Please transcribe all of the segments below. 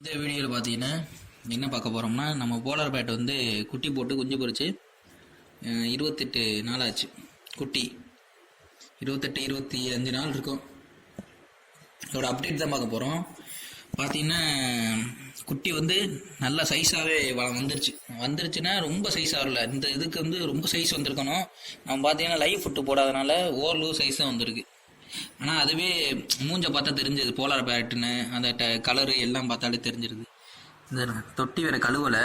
இந்த வீடியோவில் பார்த்தீங்கன்னா என்ன பார்க்க போகிறோம்னா, நம்ம போலார் பேட் வந்து குட்டி போட்டு குஞ்சு பொரிச்சு 28 நாள் ஆச்சு. குட்டி 28-25 நாள் இருக்கும். இதோட அப்டேட் தான் பார்க்க போகிறோம். பார்த்தீங்கன்னா குட்டி வந்து நல்ல சைஸாகவே வந்துருச்சுன்னா ரொம்ப சைஸாக வரல. இந்த இதுக்கு வந்து ரொம்ப சைஸ் வந்திருக்கணும். நம்ம பார்த்தீங்கன்னா லைவ் ஃபுட்டு போடாதனால ஓரளவு சைஸாக வந்திருக்கு. ஆனால் அதுவே மூஞ்ச பார்த்தா தெரிஞ்சது, போலார் பேட்டுன்னு அந்த கலரு எல்லாம் பார்த்தாலே தெரிஞ்சிருது. இந்த தொட்டி வேறு கழுவலை,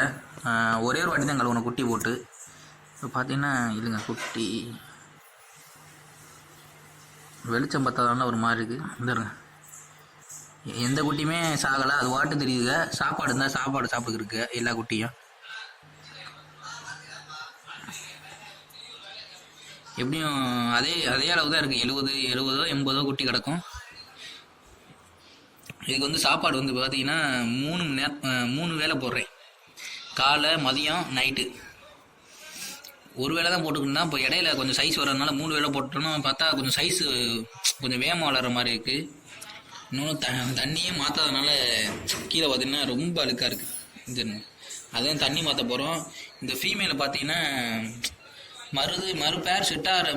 ஒரே ஒரு வாட்டி தான் கழுவணும் குட்டி போட்டு. இப்போ பார்த்தீங்கன்னா இதுங்க குட்டி வெளிச்சம் பார்த்ததுனால ஒரு மாதிரி இருக்குது. இந்த எந்த குட்டியுமே சாகலை, அது வாட்டு தெரியுதுங்க. சாப்பாடு இருந்தால் சாப்பாடு சாப்பிட்டுருக்கு எல்லா குட்டியும். எப்படியும் அதே அளவு தான் இருக்குது. 70-80 குட்டி கிடக்கும். இதுக்கு வந்து சாப்பாடு வந்து பார்த்தீங்கன்னா 3 வேளை போடுறேன். காலை, மதியம், நைட்டு. ஒரு வேளை தான் போட்டுக்கணும்னா இப்போ இடையில கொஞ்சம் சைஸ் வர்றதுனால 3 வேளை போட்டோன்னா பார்த்தா கொஞ்சம் சைஸு கொஞ்சம் வேகமாக வளர்கிற மாதிரி இருக்குது. இன்னொன்று தண்ணியே மாற்றாதனால கீழே பார்த்தீங்கன்னா ரொம்ப அழுக்காக இருக்குது. இந்த அதான் தண்ணி மாற்ற போகிறோம். இந்த ஃபீமேலை பார்த்தீங்கன்னா மறு பேர் செட்டாகிற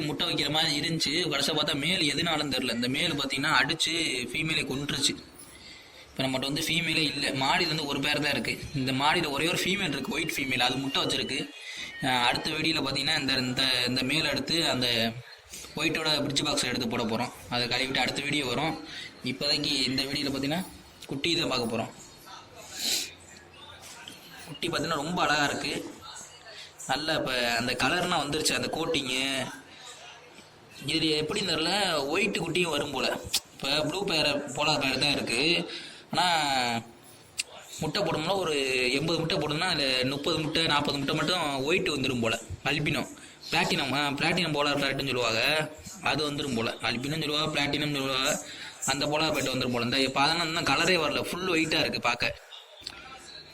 முட்டை வைக்கிற மாதிரி இருந்துச்சு. கடைசியாக பார்த்தா மேல் எதுனாலும் தெரில. இந்த மேல் பார்த்தீங்கன்னா அடித்து ஃபீமேலை கொன்றுச்சு. இப்போ நம்மகிட்ட வந்து ஃபீமேலே இல்லை. மாடியில் வந்து ஒரு பேர் தான் இருக்குது. இந்த மாடியில் ஒரே ஒரு ஃபீமேல் இருக்குது, ஒயிட் ஃபீமேல். அது முட்டை வச்சுருக்கு. அடுத்த வீடியோவில் பார்த்தீங்கன்னா இந்த மேல் எடுத்து அந்த ஒயிட்டோட பிரிட்ஜ் பாக்ஸை எடுத்து போட போகிறோம். அதை கழுவிட்டு அடுத்த வீடியோ வரும். இப்போதைக்கு இந்த வீடியோவில் பார்த்தீங்கன்னா குட்டி தான் பார்க்க போகிறோம். குட்டி பார்த்தீங்கன்னா ரொம்ப அழகாக இருக்குது. நல்ல இப்போ அந்த கலர்லாம் வந்துருச்சு, அந்த கோட்டிங்கு. இது எப்படின்னு தெரில, ஒயிட்டு குட்டியும் வரும் போல். இப்போ ப்ளூ போலார் பேர் தான் இருக்குது. ஆனால் முட்டை போடணும்னா ஒரு 80 முட்டை போடணும்னா அதில் 30 முட்டை 40 முட்டை மட்டும் ஒயிட்டு வந்துடும் போல். அல்பினோ பிளாட்டினம் போலார் பேட்டுன்னு சொல்லுவாங்க, அது வந்துடும் போல். அல்பினோன்னு சொல்லுவாங்க, பிளாட்டினம் சொல்லுவாங்க. அந்த போலார் பேட்டு வந்துடும் போல். இந்த இப்போ அதெல்லாம் கலரே வரல, ஃபுல் ஒயிட்டாக இருக்குது பார்க்க.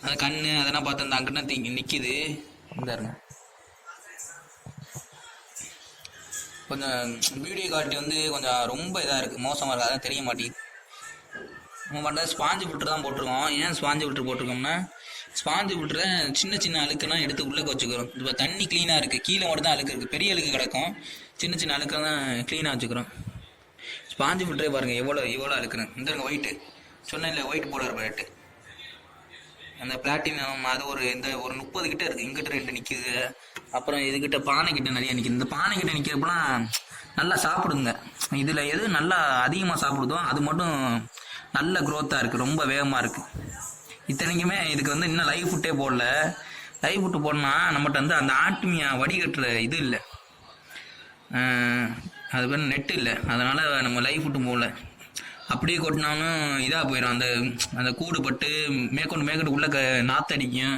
அந்த கண் அதெல்லாம் பார்த்து அந்த அங்கிட்ட நிற்கிது. இருந்தாருங்க கொஞ்சம் வீடியோ குவாலிட்டி வந்து கொஞ்சம் ரொம்ப இதாக இருக்குது, மோசமாக இருக்குது. அதான் தெரிய மாட்டேங்குது. நம்ம பண்ணுறது ஸ்பாஞ்சு ஃபில்டர் தான் போட்டிருக்கோம். ஏன் ஸ்பாஞ்சு ஃபில்டர் போட்டிருக்கோம்னா, ஸ்பாஞ்சு ஃபில்டரை சின்ன அழுக்கெல்லாம் எடுத்து உள்ளே வச்சுக்கிறோம். இப்போ தண்ணி க்ளீனாக இருக்குது, கீழே மட்டும் தான் அழுக்கு இருக்குது. பெரிய அழுக்கு கிடக்கும், சின்ன அழுக்கை தான் க்ளீனாக வச்சுக்கிறோம். ஸ்பாஞ்சு ஃபில்டரே பாருங்கள் எவ்வளோ அழுக்குன்னு. இந்த ஒயிட்டு சொன்னேன் இல்லை, ஒயிட் போலார் பேட்டு. அந்த பிளாட்டினம் அது ஒரு 30 கிட்ட இருக்குது. இங்கிட்ட 2 நிற்கிது. அப்புறம் இதுகிட்ட பானைக்கிட்ட நிறைய நிற்கிது. இந்த பானைக்கிட்ட நிற்கிறப்பெல்லாம் நல்லா சாப்பிடுங்க. இதில் எது நல்லா அதிகமாக சாப்பிடுதோ அது மட்டும் நல்ல க்ரோத்தாக இருக்குது, ரொம்ப வேகமாக இருக்குது. இத்தனைக்குமே இதுக்கு வந்து இன்னும் லைவ் ஃபுட்டே போடல. லைவ் ஃபுட்டு போடணும்னா நம்மகிட்ட வந்து அந்த ஆட்டுமியா வடிகட்டுற இது இல்லை, அது பேர் நெட்டு இல்லை. அதனால் நம்ம லைவ் ஃபுட்டு போடல. அப்படியே கொட்டினாலும் இதாக போயிடும். அந்த கூடு பட்டு மேற்கொண்டு உள்ள நாத்தடிக்கும்.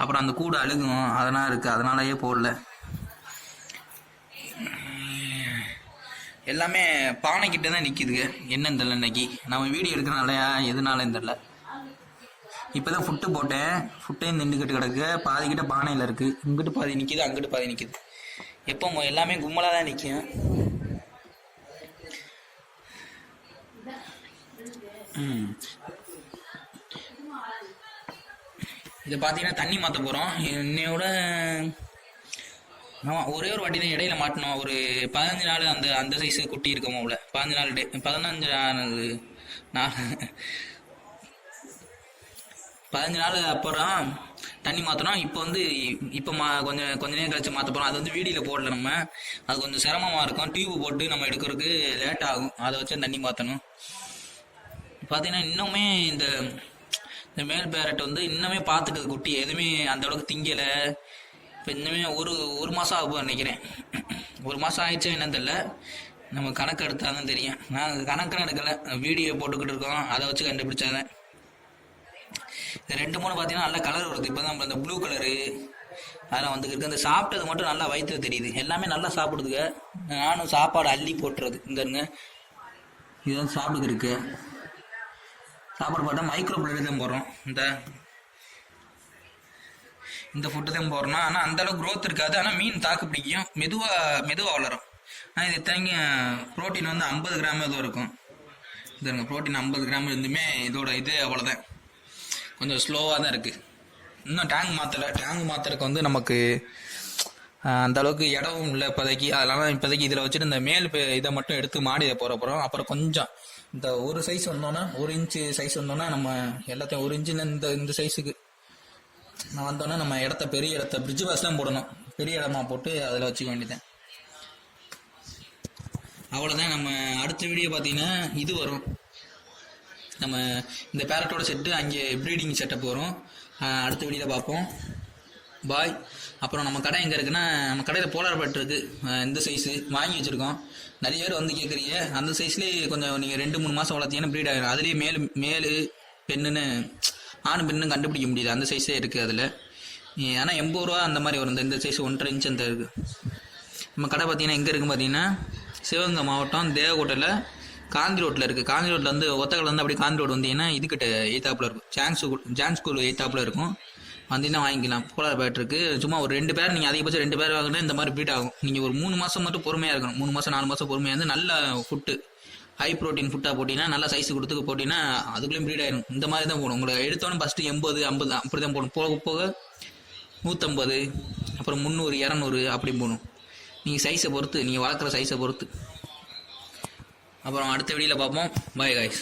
அப்புறம் அந்த கூடு அழுகும், அதெல்லாம் இருக்குது. அதனாலயே போடல. எல்லாமே பானைக்கிட்ட தான் நிற்கிதுங்க. என்னன்னு தெரில, இன்னைக்கு நம்ம வீடியோ எடுக்கிறனாலயா எதுனாலும் தெரில. இப்போ தான் ஃபுட்டு போட்டேன். ஃபுட்டையும் நின்றுக்கிட்டு கிடக்கு. பாதிக்கிட்ட பானையில் இருக்குது. இங்கிட்டு பாதி நிற்கிது, அங்கிட்டு பாதி நிற்கிது. எப்போ எல்லாமே கும்பலாக தான் நிற்கும். இதை பார்த்தீங்கன்னா தண்ணி மாற்ற போகிறோம். என்னையோட ஒரே ஒரு வாட்டி தான் இடையில மாட்டினோம். ஒரு 15 நாள் அந்த சைஸு குட்டி இருக்கோம். அவ்வளோ 15 நாள் அப்புறம் தண்ணி மாற்றணும். இப்போ வந்து கொஞ்சம் நேரம் கழிச்சு மாற்ற போகிறோம். அது வந்து வீடியோவில் போடல. நம்ம அது கொஞ்சம் சிரமமாக இருக்கும். டியூப் போட்டு நம்ம எடுக்கிறதுக்கு லேட் ஆகும். அதை வச்சு தண்ணி மாற்றணும். பார்த்தீங்கன்னா இன்னுமே இந்த மேல் பேரட் வந்து இன்னுமே பார்த்துக்குது. குட்டி எதுவுமே அந்த அளவுக்கு திங்கலை. இப்போ இன்னுமே ஒரு மாதம் ஆகும் நினைக்கிறேன். 1 மாதம் ஆயிடுச்சா என்னன்னு தெரியல. நம்ம கணக்கு எடுத்தாதான் தெரியும். நாங்கள் கணக்கெல்லாம் எடுக்கலை, வீடியோ போட்டுக்கிட்டு இருக்கோம். அதை வச்சு கண்டுபிடிச்சாதான். இந்த 2-3 பார்த்தீங்கன்னா நல்லா கலர் வருது. இப்போ தான் இந்த ப்ளூ கலரு அதெல்லாம் வந்துருக்கு. அந்த சாப்பிட்டது மட்டும் நல்லா வயிற்று தெரியுது. எல்லாமே நல்லா சாப்பிடுதுங்க. நானும் சாப்பாடு அள்ளி போட்டுறது. இங்கேருங்க இதுதான் சாப்பிடுக்கு இருக்கு. சாப்பாடு பார்த்தா மைக்ரோ பிளேட் தான் போடுறோம். இந்த ஃபுட்டு தான் போடுறோம். ஆனால் அந்தளவுக்கு க்ரோத் இருக்காது. ஆனால் மீன் தாக்கு பிடிக்கும், மெதுவாக வளரும். ஆனால் இது இத்தனைக்கும் ப்ரோட்டீன் வந்து 50 கிராம் ஏதோ இருக்கும். இதுங்க ப்ரோட்டீன் 50 கிராம் இருந்துமே இதோட இது அவ்வளோதான். கொஞ்சம் ஸ்லோவாக தான் இருக்குது. இன்னும் டேங்க் மாற்றுறதுக்கு வந்து நமக்கு அந்த அளவுக்கு இடமும் இல்லை இப்போதைக்கு. அதனால இப்போதைக்கு இதில் வச்சுட்டு இந்த மேல் இதை மட்டும் எடுத்து மாடியை போகிறப்பறம் அப்புறம் கொஞ்சம் இந்த ஒரு சைஸ் வந்தோன்னா 1 இன்ச்சு சைஸ் வந்தோன்னா நம்ம எல்லாத்தையும் 1 இன்ச்சு இந்த சைஸுக்கு நான் வந்தோன்னா நம்ம பெரிய இடத்த பிரிட்ஜ் பாஸ்லாம் போடணும். பெரிய இடமா போட்டு அதில் வச்சுக்க வேண்டியதேன். அவ்வளோதான். நம்ம அடுத்த வீடியோ பார்த்தீங்கன்னா இது வரும். நம்ம இந்த பேரட்டோட செட்டு அங்கே ப்ரீடிங் செட்டப் வரும். அடுத்த வீடியோவில் பார்ப்போம். பாய். அப்புறம் நம்ம கடை எங்கே இருக்குன்னா, நம்ம கடையில் போலார் பேட் இருக்குது. இந்த சைஸு வாங்கி வச்சுருக்கோம். நிறைய பேர் வந்து கேட்குறீங்க. அந்த சைஸ்லேயே கொஞ்சம் நீங்கள் 2-3 மாதம் வளர்த்தீங்கன்னா ப்ரீட் ஆகிடும். அதுலேயே மேலு பெண்ணுன்னு ஆண் பெண்ணுன்னு கண்டுபிடிக்க முடியுது. அந்த சைஸே இருக்குது அதில். ஆனால் 80 ரூபா அந்த மாதிரி வரும். இந்த சைஸ் 1.5 இன்ச் அந்த இருக்குது. நம்ம கடை பார்த்தீங்கன்னா எங்கே இருக்குன்னு பார்த்தீங்கன்னா சிவகங்கை மாவட்டம் தேவக்கோட்டையில் காந்தி ரோட்டில் இருக்குது. காந்தி ரோட்டில் வந்து ஒத்தக்கடை வந்து அப்படியே காந்தி ரோடு வந்தீங்கன்னா இதுக்கிட்ட எய்த்தாப்பில் இருக்கும். ஜான் ஸ்கூல் எய்த்தாப்பில் இருக்கும். வந்தீங்கன்னா வாங்கிக்கலாம். போலார் பேட் இருக்குது. சும்மா ஒரு 2 பேர் நீங்கள் அதிகபட்சம் 2 பேர் வாங்கினா இந்த மாதிரி ப்ரீட் ஆகும். நீங்கள் ஒரு 3 மாதம் மட்டும் பொறுமையாக இருக்கணும். 3 மாதம் 4 மாதம் பொறுமையாக இருந்து நல்ல ஃபுட்டு ஹை ப்ரோட்டீன் ஃபுட்டாக போட்டிங்கன்னா நல்லா சைஸ் கொடுத்து போட்டிங்கன்னா அதுக்குள்ளேயும் ப்ரீட் ஆகிடும். இந்த மாதிரி தான் போடும். உங்களை எடுத்தோன்னு ஃபஸ்ட்டு 80 50 அப்படி தான் போடும். போக போக 150 அப்புறம் 300 200 அப்படி போடும். நீங்கள் சைஸை பொறுத்து, நீங்கள் வளர்க்குற சைஸை பொறுத்து. அப்புறம் அடுத்த வீடியோவில் பார்ப்போம். Bye guys.